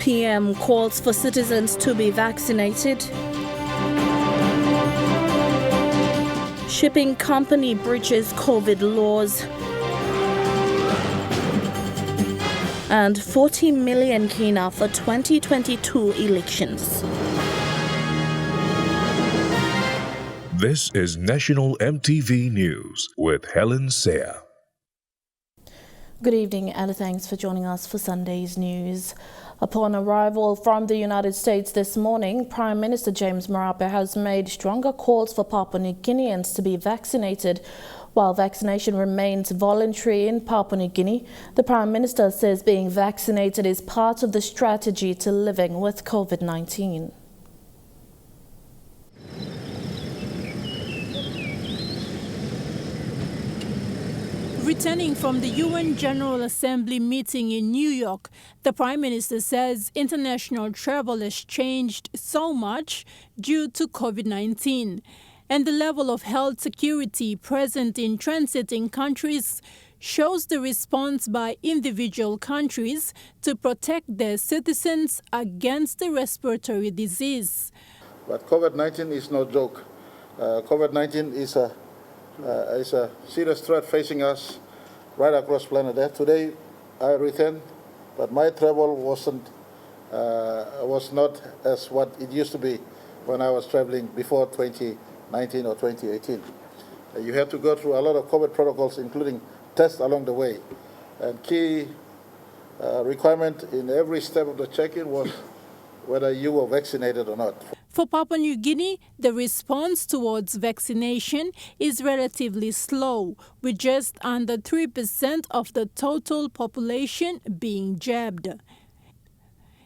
PM calls for citizens to be vaccinated. Shipping company breaches COVID laws. And 40 million kina for 2022 elections. This is National EMTV News with Helen Sayre. Good evening and thanks for joining us for Sunday's news. Upon arrival from the United States this morning, Prime Minister James Marape has made stronger calls for Papua New Guineans to be vaccinated. While vaccination remains voluntary in Papua New Guinea, the Prime Minister says being vaccinated is part of the strategy to living with COVID-19. Returning from the UN General Assembly meeting in New York, the Prime Minister says international travel has changed so much due to COVID-19, and the level of health security present in transiting countries shows the response by individual countries to protect their citizens against the respiratory disease. But COVID-19 is no joke. COVID-19 is a serious threat facing us right across planet Earth. Today, I returned, but my travel was not as what it used to be when I was traveling before 2019 or 2018. You had to go through a lot of COVID protocols, including tests along the way. And key requirement in every step of the check-in was whether you were vaccinated or not. For Papua New Guinea, the response towards vaccination is relatively slow, with just under 3% of the total population being jabbed.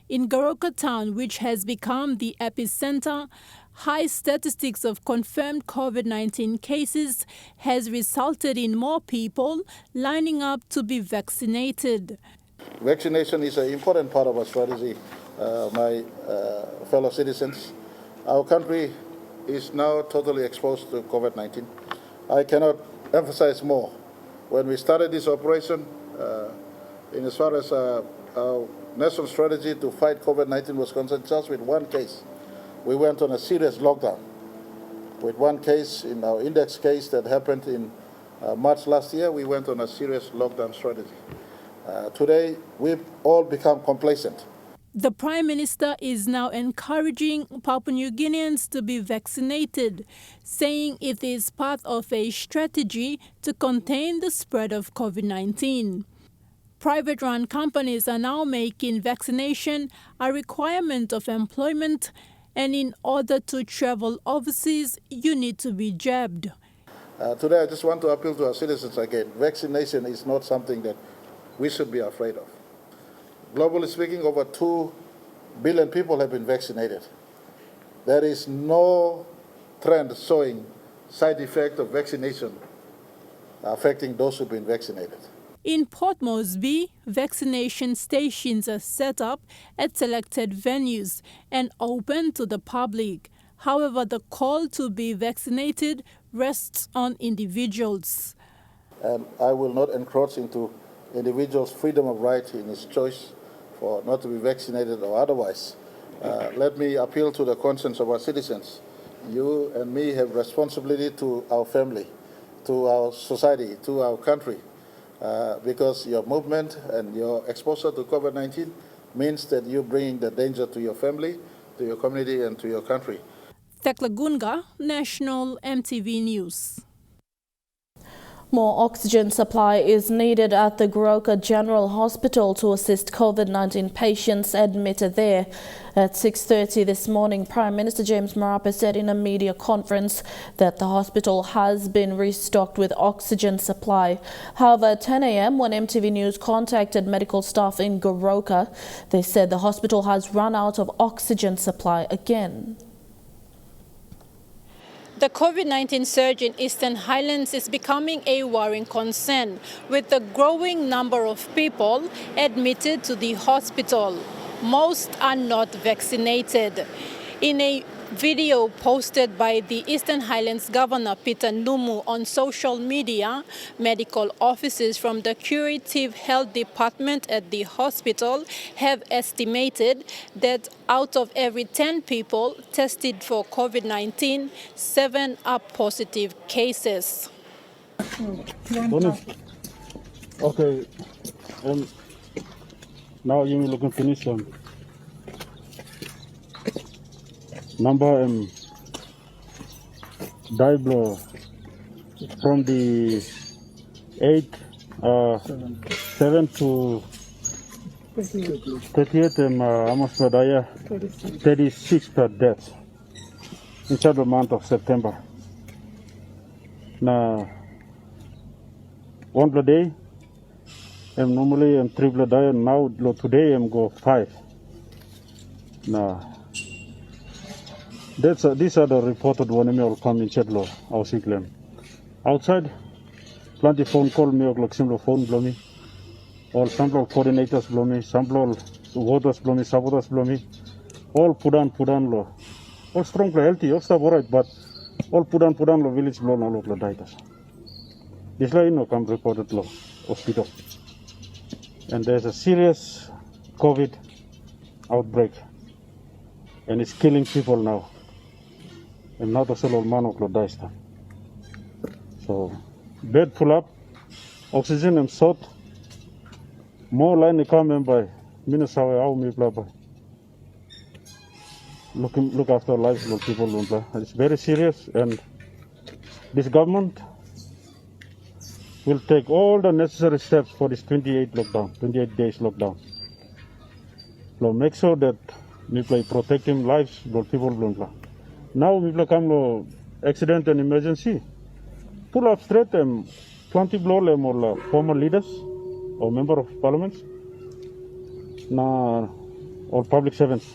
In Goroka town, which has become the epicenter, high statistics of confirmed COVID-19 cases has resulted in more people lining up to be vaccinated. Vaccination is an important part of our strategy, my fellow citizens. Our country is now totally exposed to COVID-19. I cannot emphasize more. When we started this operation, in as far as our national strategy to fight COVID-19 was concerned, just with one case, we went on a serious lockdown. With one case, in our index case that happened in March last year, we went on a serious lockdown strategy. Today, we've all become complacent. The Prime Minister is now encouraging Papua New Guineans to be vaccinated, saying it is part of a strategy to contain the spread of COVID-19. Private-run companies are now making vaccination a requirement of employment, and in order to travel overseas, you need to be jabbed. Today, I just want to appeal to our citizens again. Vaccination is not something that we should be afraid of. Globally speaking, over 2 billion people have been vaccinated. There is no trend showing side effect of vaccination affecting those who've been vaccinated. In Port Moresby, vaccination stations are set up at selected venues and open to the public. However, the call to be vaccinated rests on individuals. And I will not encroach into individuals' freedom of right in his choice for not to be vaccinated or otherwise. Let me appeal to the conscience of our citizens. You and me have responsibility to our family, to our society, to our country, because your movement and your exposure to COVID-19 means that you're bringing the danger to your family, to your community, and to your country. Thekla Gunga, National EMTV News. More oxygen supply is needed at the Goroka General Hospital to assist COVID-19 patients admitted there. At 6:30 this morning, Prime Minister James Marape said in a media conference that the hospital has been restocked with oxygen supply. However, at 10 a.m. when EMTV News contacted medical staff in Goroka, they said the hospital has run out of oxygen supply again. The COVID-19 surge in Eastern Highlands is becoming a worrying concern, with a growing number of people admitted to the hospital. Most are not vaccinated. In a Video posted by the Eastern Highlands Governor Peter Numu on social media, medical officers from the Curative Health Department at the hospital have estimated that out of every 10 people tested for COVID-19, 7 are positive cases. Okay, now you will look and finish them. Number Diablo from the 7 to 38 almost per day, 36 per death inside the month of September. Now, one per day, normally I'm 3 per day, and now today I'm go 5. Now, these are the reported one email come in chat law, our sick land. Outside, plenty phone call me, or similar phone blow me. All sample coordinators blow me, sample voters blow me, supporters blow me. All put on law. All strong, healthy, all stuff alright, but all put on law, village blow all of the dieters. This line come reported law, hospital. And there's a serious COVID outbreak. And it's killing people now. And not a solo man of dies. So, bed full up, oxygen and salt. More line come by Minnesota, how me blah. Look after lives of people. It's very serious, and this government will take all the necessary steps for this 28 days lockdown. So make sure that we protecting lives of people. Now we come to accident and emergency. Pull up straight 20 blow them or former leaders or member of parliament or public servants.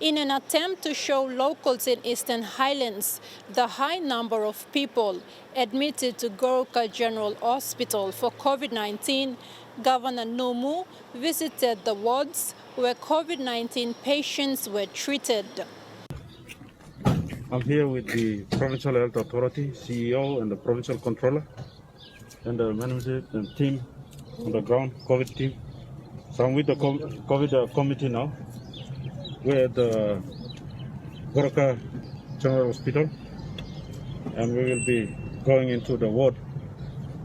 In an attempt to show locals in Eastern Highlands the high number of people admitted to Goroka General Hospital for COVID-19, Governor Numu visited the wards where COVID-19 patients were treated. I'm here with the Provincial Health Authority, CEO and the Provincial Controller and the management and team on the ground, COVID team. So I'm with the COVID committee now. We're at the Goroka General Hospital, and we will be going into the ward.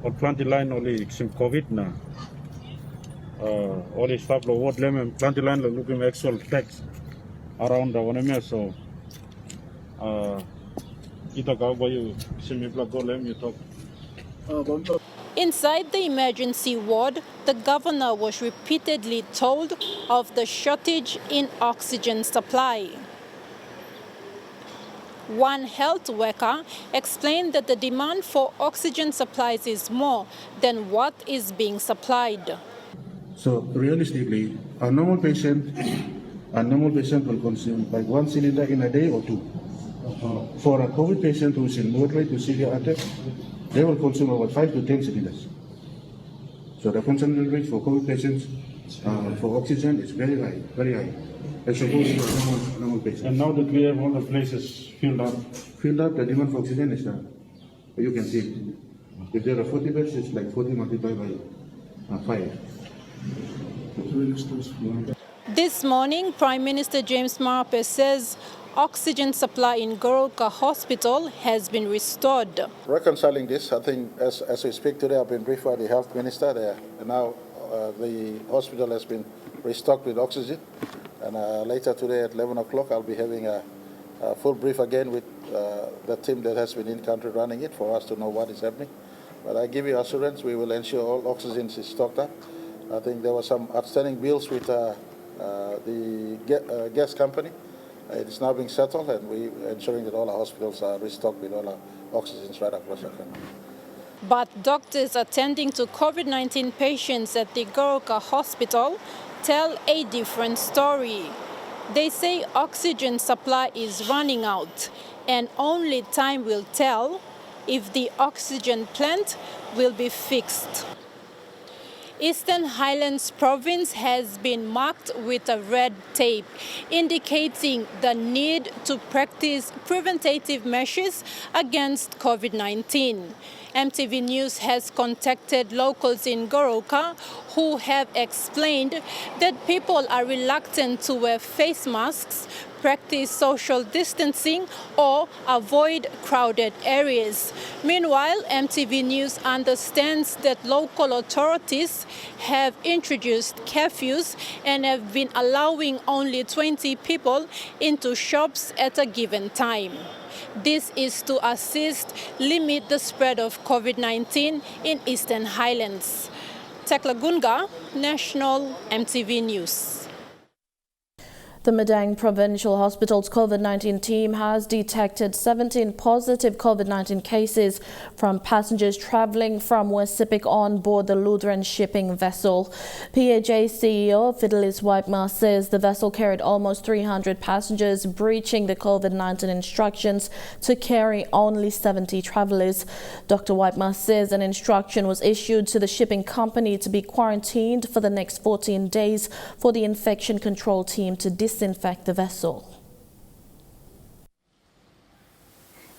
On plenty line only some COVID now. All the staff of ward lemon plenty line looking actual facts around the one so kita go by you semi block go lem you talk. Inside the emergency ward, the governor was repeatedly told of the shortage in oxygen supply. One health worker explained that the demand for oxygen supplies is more than what is being supplied. So realistically, a normal patient will consume like 1 cylinder in a day or 2. For a COVID patient who is in moderate to severe attack, they will consume about 5 to 10 cylinders. So the consumption rate for COVID patients for oxygen is very high, as opposed to a normal patient. And now that we have all the places filled up, the demand for oxygen is down. You can see it. If there are 40 beds, it's like 40 multiplied by 5. This morning, Prime Minister James Marape says oxygen supply in Goroka Hospital has been restored. Reconciling this, I think as we speak today, I've been briefed by the health minister there, and now the hospital has been restocked with oxygen. And later today at 11 o'clock, I'll be having a full brief again with the team that has been in country running it for us to know what is happening. But I give you assurance, we will ensure all oxygen is stocked up. I think there were some outstanding bills with the gas company. It is now being settled, and we're ensuring that all our hospitals are restocked with all our oxygens right across the country. But doctors attending to COVID-19 patients at the Goroka Hospital tell a different story. They say oxygen supply is running out, and only time will tell if the oxygen plant will be fixed. Eastern Highlands Province has been marked with a red tape, indicating the need to practice preventative measures against COVID-19. EMTV News has contacted locals in Goroka who have explained that people are reluctant to wear face masks, practice social distancing, or avoid crowded areas. Meanwhile, EMTV News understands that local authorities have introduced curfews and have been allowing only 20 people into shops at a given time. This is to assist limit the spread of COVID-19 in Eastern Highlands. Tekla Gunga, National EMTV News. The Madang Provincial Hospital's COVID-19 team has detected 17 positive COVID-19 cases from passengers travelling from West Sepik on board the Lutheran shipping vessel. PHA CEO Fidelis Waipma says the vessel carried almost 300 passengers, breaching the COVID-19 instructions to carry only 70 travellers. Dr. Waipma says an instruction was issued to the shipping company to be quarantined for the next 14 days for the infection control team to disinfect the vessel.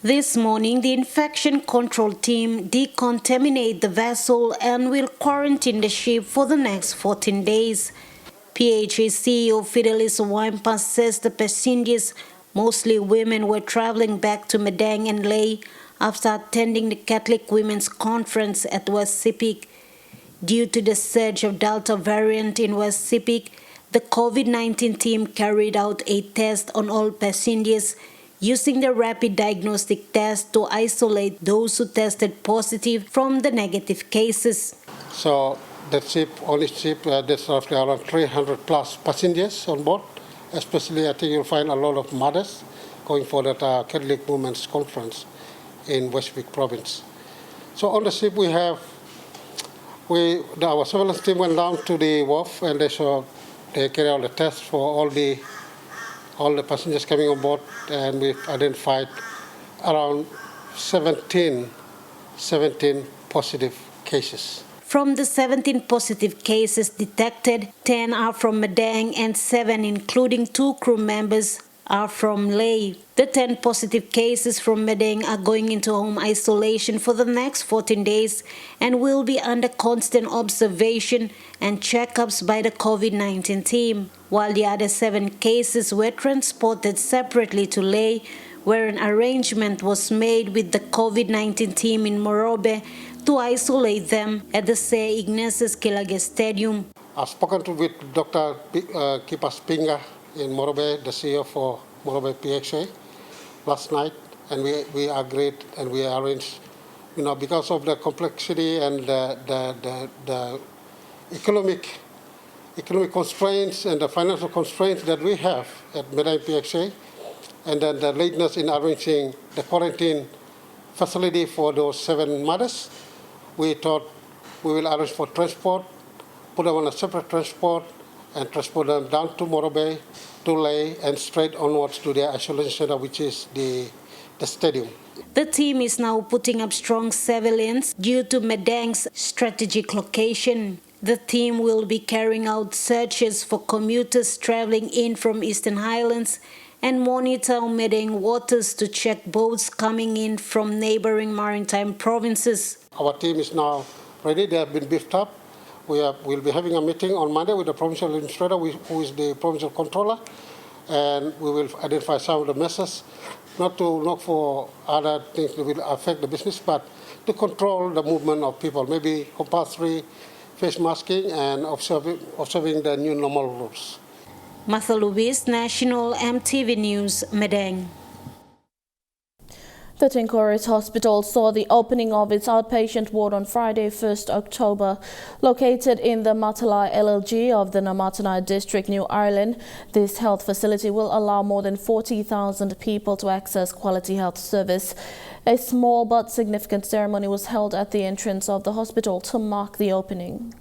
This morning, the infection control team decontaminate the vessel and will quarantine the ship for the next 14 days. PHA CEO Fidelis Waimpa says the passengers, mostly women, were traveling back to Madang and Leh after attending the Catholic Women's Conference at West Sepik. Due to the surge of Delta variant in West Sepik, the COVID-19 team carried out a test on all passengers using the rapid diagnostic test to isolate those who tested positive from the negative cases. So that ship, there's roughly around 300 plus passengers on board. Especially, I think you'll find a lot of mothers going for that Catholic Women's Conference in West Sepik Province. So on the ship our surveillance team went down to the wharf and they carried out a test for all the passengers coming on board, and we've identified around 17 positive cases. From the 17 positive cases detected, 10 are from Madang and 7, including 2 crew members, are from Leh. The 10 positive cases from Madang are going into home isolation for the next 14 days and will be under constant observation and checkups by the COVID-19 team, while the other 7 cases were transported separately to Leh, where an arrangement was made with the COVID-19 team in Morobe to isolate them at the Sir Ignatius Kilage Stadium. I've spoken with Dr. Kipas Pinga in Morobe, the CEO for Morobe PXA, last night, and we agreed and we arranged, because of the complexity and the economic constraints and the financial constraints that we have at Madang PXA, and then the lateness in arranging the quarantine facility for those 7 mothers, we thought we will arrange for transport, put them on a separate transport, and transport them down to Morobe, to Leh, and straight onwards to their isolation center, which is the stadium. The team is now putting up strong surveillance due to Madang's strategic location. The team will be carrying out searches for commuters traveling in from Eastern Highlands and monitor Madang waters to check boats coming in from neighboring maritime provinces. Our team is now ready. They have been beefed up. We'll be having a meeting on Monday with the provincial administrator, who is the provincial controller, and we will identify some of the measures, not to look for other things that will affect the business, but to control the movement of people, maybe compulsory face masking and observing the new normal rules. Martha Lubis, National EMTV News, Madang. The Tinkoret Hospital saw the opening of its outpatient ward on Friday, 1st October. Located in the Matalai LLG of the Namatanai District, New Ireland, this health facility will allow more than 40,000 people to access quality health service. A small but significant ceremony was held at the entrance of the hospital to mark the opening.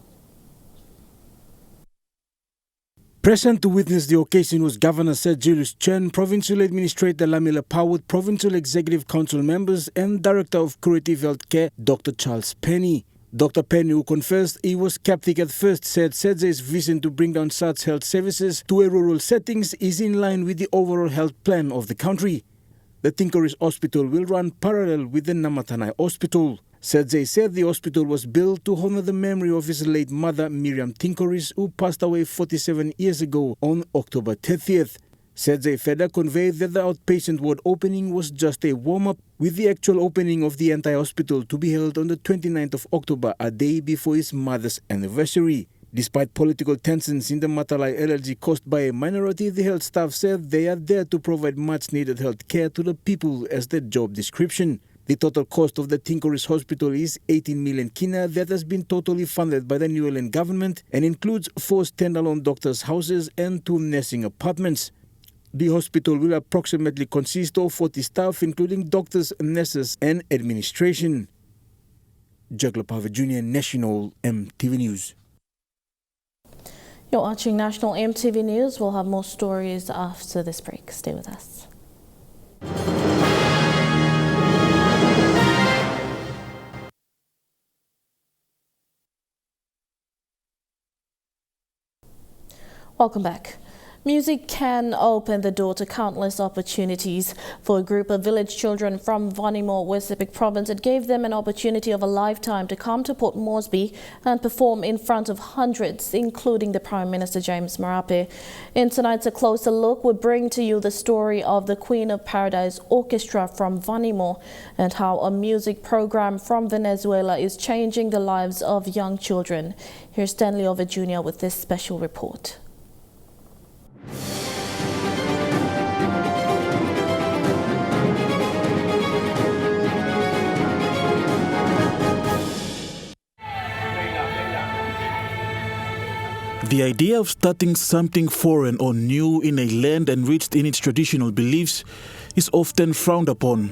Present to witness the occasion was Governor Sir Julius Chen, Provincial Administrator Lamila Pawut, Provincial Executive Council members and Director of Curative Health Care Dr. Charles Penny. Dr. Penny, who confessed he was skeptic at first, said Sedzay's vision to bring down such health services to a rural settings is in line with the overall health plan of the country. The Tinkeris Hospital will run parallel with the Namatanai Hospital. Sedzay said the hospital was built to honor the memory of his late mother, Miriam Tinkeris, who passed away 47 years ago on October 30th. Sedzay further conveyed that the outpatient ward opening was just a warm-up, with the actual opening of the entire hospital to be held on the 29th of October, a day before his mother's anniversary. Despite political tensions in the Matalai LLG caused by a minority, the health staff said they are there to provide much-needed health care to the people as their job description. The total cost of the Tinkeris Hospital is 18 million kina that has been totally funded by the New Zealand government and includes 4 standalone doctors' houses and 2 nursing apartments. The hospital will approximately consist of 40 staff, including doctors, nurses, and administration. Jagla Pava Jr., National MTV News. You're watching National MTV News. We'll have more stories after this break. Stay with us. Welcome back. Music can open the door to countless opportunities. For a group of village children from Vanimo, West Sepik Province, it gave them an opportunity of a lifetime to come to Port Moresby and perform in front of hundreds, including the Prime Minister James Marape. In tonight's A Closer Look, we bring to you the story of the Queen of Paradise Orchestra from Vanimo and how a music program from Venezuela is changing the lives of young children. Here's Stanley Over Jr. with this special report. The idea of starting something foreign or new in a land enriched in its traditional beliefs is often frowned upon.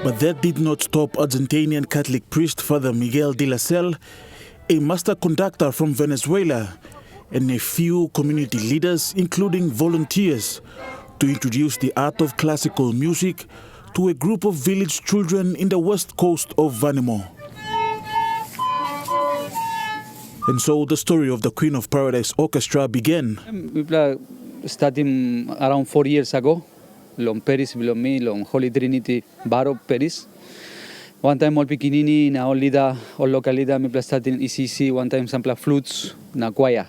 But that did not stop Argentinian Catholic priest Father Miguel de la Salle, a master conductor from Venezuela, and a few community leaders, including volunteers, to introduce the art of classical music to a group of village children in the west coast of Vanimo. And so the story of the Queen of Paradise Orchestra began. We started around 4 years ago. Long Paris, long me, long Holy Trinity, Baro Paris. One time all pikinini na all lida, all local lida, we started in ECC. One time sample flutes na choir.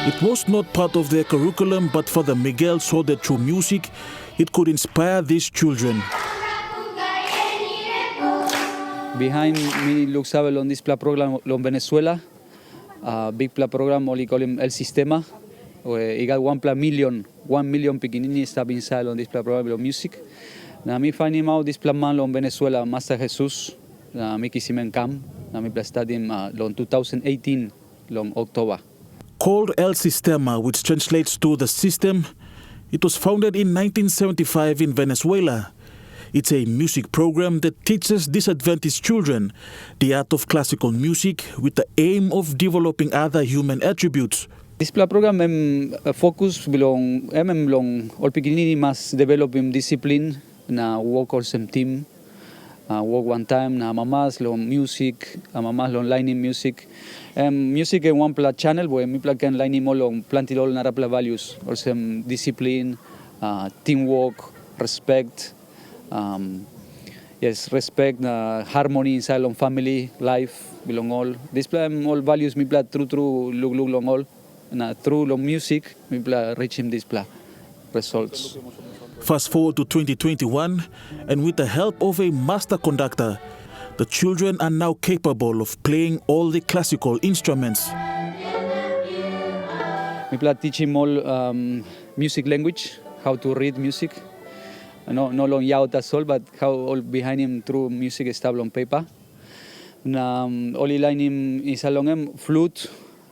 It was not part of their curriculum, but Father Miguel saw that through music, it could inspire these children. Behind me, look sabe on this program on Venezuela, big program, only call him El Sistema. He got 1 million pikinini stop inside on this program of music. Now me find him out this man on Venezuela, Master Jesus, me kisimen kam, na me study him on 2018, long October. Called El Sistema, which translates to the system, it was founded in 1975 in Venezuela. It's a music program that teaches disadvantaged children the art of classical music with the aim of developing other human attributes. This program focus belong long all pikinini must develop discipline na work or some team, work one time na mamas long music, mamas long lining music. Music in one channel where mi can line mo long planted all narapla values or some discipline, teamwork, respect. Respect, harmony inside long family life belong all. This all values mi true look long all. Na through long music mi reach him this results. Fast forward to 2021, and with the help of a master conductor, the children are now capable of playing all the classical instruments. We teach him all music language, how to read music. No long yauta sol, but how all behind him through music stable on paper. Only line him is along him flute,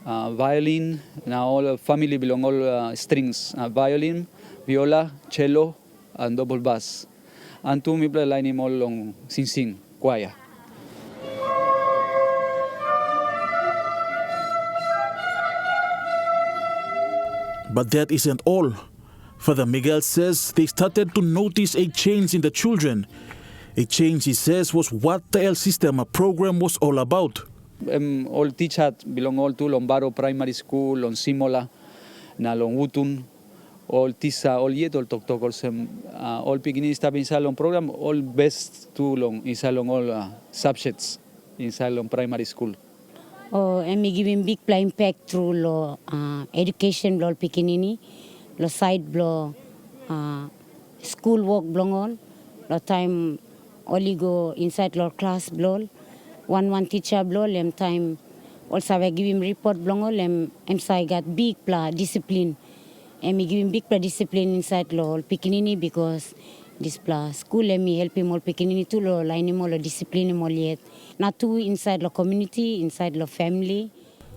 violin. Now all family belong all strings, violin, viola, cello, and double bass. And two people line him all long sing choir. But that isn't all. Father Miguel says they started to notice a change in the children. A change, he says, was what the El Sistema program was all about. All teachers belong all to Lombaro Primary School, on Simola, na long Wutun, all tisa, all yet, all tok all beginning step in Salon program, all best to long in Salon all subjects in Salon Primary School. Oh, and me giving big impact through lo education lo pikinini, lo side lo school work belong all, lo time only go inside lo class blow. One teacher blow lem time also I give him report belong all lem I got big discipline. And me give him big discipline inside lo pikinini because this school and me help him all pikinini to lo line him all discipline him all yet. Not too inside the community, inside the family.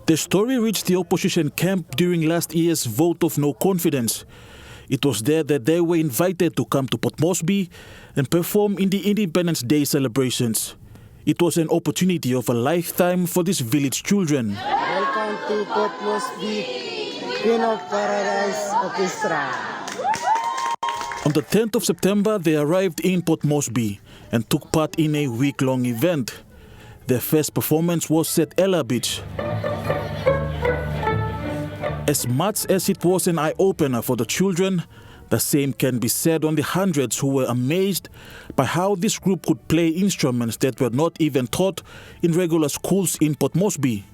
The story reached the opposition camp during last year's vote of no confidence. It was there that they were invited to come to Port Moresby and perform in the Independence Day celebrations. It was an opportunity of a lifetime for these village children. Welcome to Port Moresby, Queen of Paradise Orchestra. On the 10th of September, they arrived in Port Moresby and took part in a week-long event. Their first performance was at Ella Beach. As much as it was an eye-opener for the children, the same can be said on the hundreds who were amazed by how this group could play instruments that were not even taught in regular schools in Port Moresby.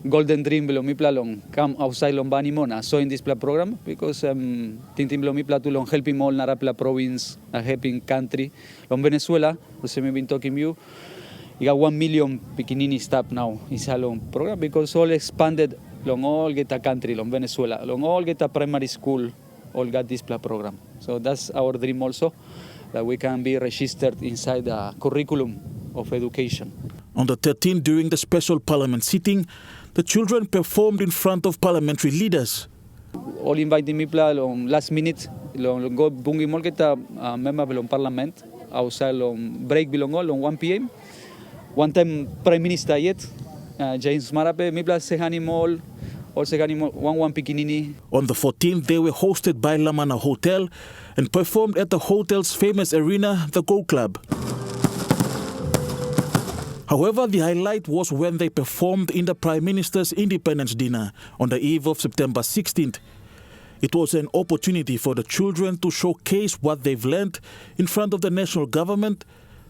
Golden dream belong mi long come outside long bani mona so in this program because tintin belong mi to long helping all nara province a helping country long Venezuela so me been talking you got 1 million pikinini staff now in salon program because all expanded long all get a country long Venezuela long all get a primary school all got this program, so that's our dream also, that we can be registered inside the curriculum of education. On the 13th, during the special parliament sitting, the children performed in front of parliamentary leaders. All inviting me on last minute, go bungi mol kita member belong parliament, outside on break belong all on 1 p.m. One time Prime Minister yet, James Marape, me sehani mall, all sehani mall, one pikinini. On the 14th, they were hosted by Lamana Hotel and performed at the hotel's famous arena, the Go Club. However, the highlight was when they performed in the Prime Minister's Independence Dinner on the eve of September 16th. It was an opportunity for the children to showcase what they've learned in front of the national government,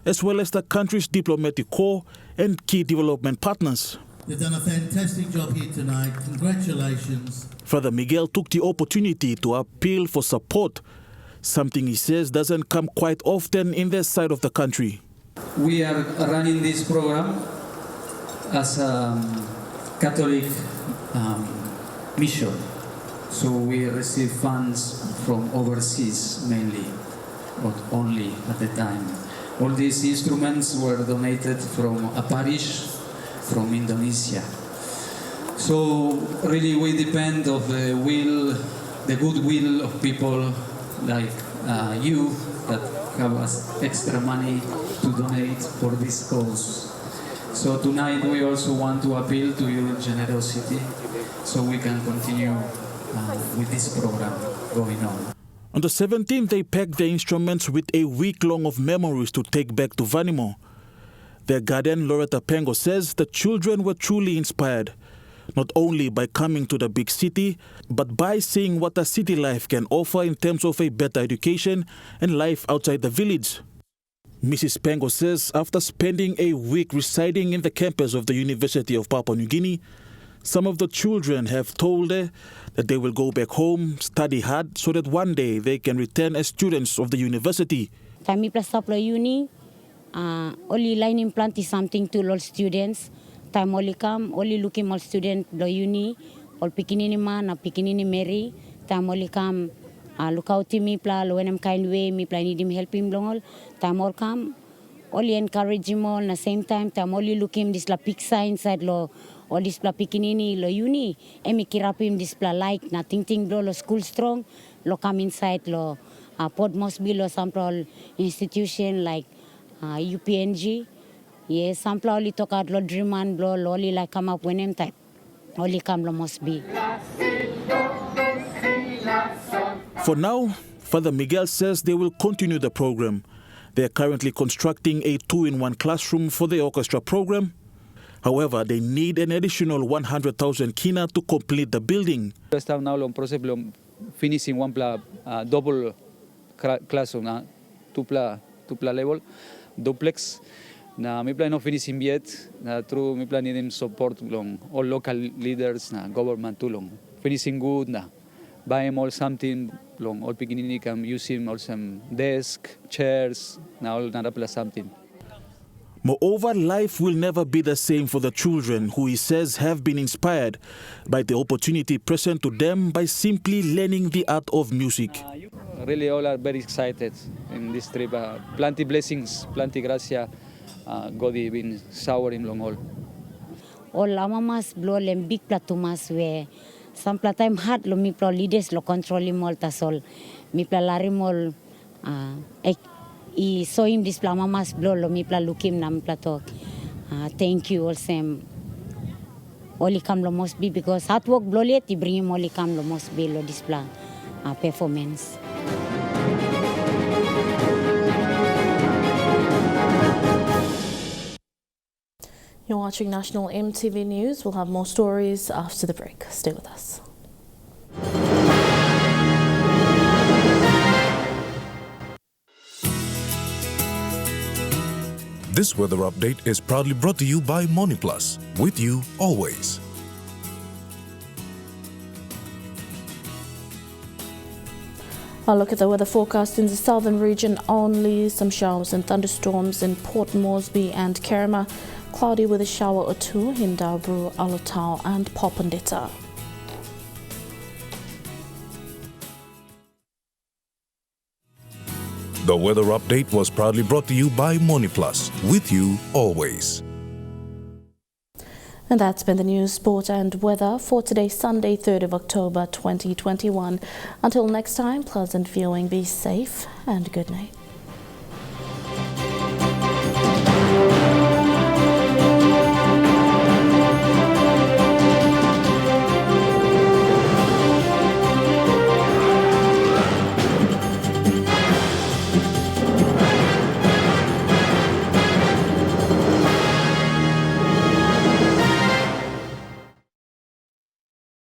as well as the country's diplomatic corps and key development partners. You've done a fantastic job here tonight. Congratulations. Father Miguel took the opportunity to appeal for support, something he says doesn't come quite often in their side of the country. We are running this program as a Catholic mission. So we receive funds from overseas mainly, but only at the time. All these instruments were donated from a parish from Indonesia. So really we depend on the will, the goodwill of people like you that have us extra money to donate for this cause. So tonight we also want to appeal to your generosity so we can continue with this program going on. On the 17th, they packed their instruments with a week-long of memories to take back to Vanimo. Their guardian, Loretta Pengo, says the children were truly inspired, not only by coming to the big city, but by seeing what a city life can offer in terms of a better education and life outside the village. Mrs. Pengo says after spending a week residing in the campus of the University of Papua New Guinea, some of the children have told her that they will go back home, study hard, so that one day they can return as students of the university. Kami plus saplo uni, only line implant is something to all students. Time only come, only looking all student lo uni, all pikinini man, a pikinini Mary. Time only come, look out to me pla, lo when I'm kind way, me pla need him help him long all. Time all come, only encourage him all. Na same time, time only look him this la pizza inside lo. All this pla pikinini lo uni, emi kirapim this pla like na ting lo school strong, lo come inside lo Port Moresby lo sample institution like UPNG. Yes, sample only talk out lo dream and lo only like come up when him type, only come lo Moresby. For now, Father Miguel says they will continue the program. They are currently constructing a 2-in-1 classroom for the orchestra program. However, they need an additional 100,000 kina to complete the building. Estamos now on process of finishing one double classroom, two level duplex. Na mi plan no finishing yet. Na through mi plan needing support long all local leaders na government too long. Finishing good na. Buy him all something long all beginning can use him all some desk, chairs, now all nada something. Moreover, life will never be the same for the children who he says have been inspired by the opportunity present to them by simply learning the art of music. Really all are very excited in this trip. Plenty blessings, plenty gracia. God has been showering long all. All amamas blow lem big platumas we some time hard lo mi pro leaders lo control mol tasol mi pla lari mol I saw him this pla mamas blow lo mi pla lukim nam plato thank you all sem oli kam lo must be because hard work blow let I bring him oli kam lo must be lo this pla performance. You're watching National EMTV News. We'll have more stories after the break. Stay with us. This weather update is proudly brought to you by MoniPlus, with you always. I'll look at the weather forecast in the southern region only. Some showers and thunderstorms in Port Moresby and Kerema. Cloudy with a shower or two in Daubru, Alotau and Popondetta. The weather update was proudly brought to you by MoniPlus, with you always. And that's been the news, sport and weather for today, Sunday, 3rd of October 2021. Until next time, pleasant viewing, be safe and good night.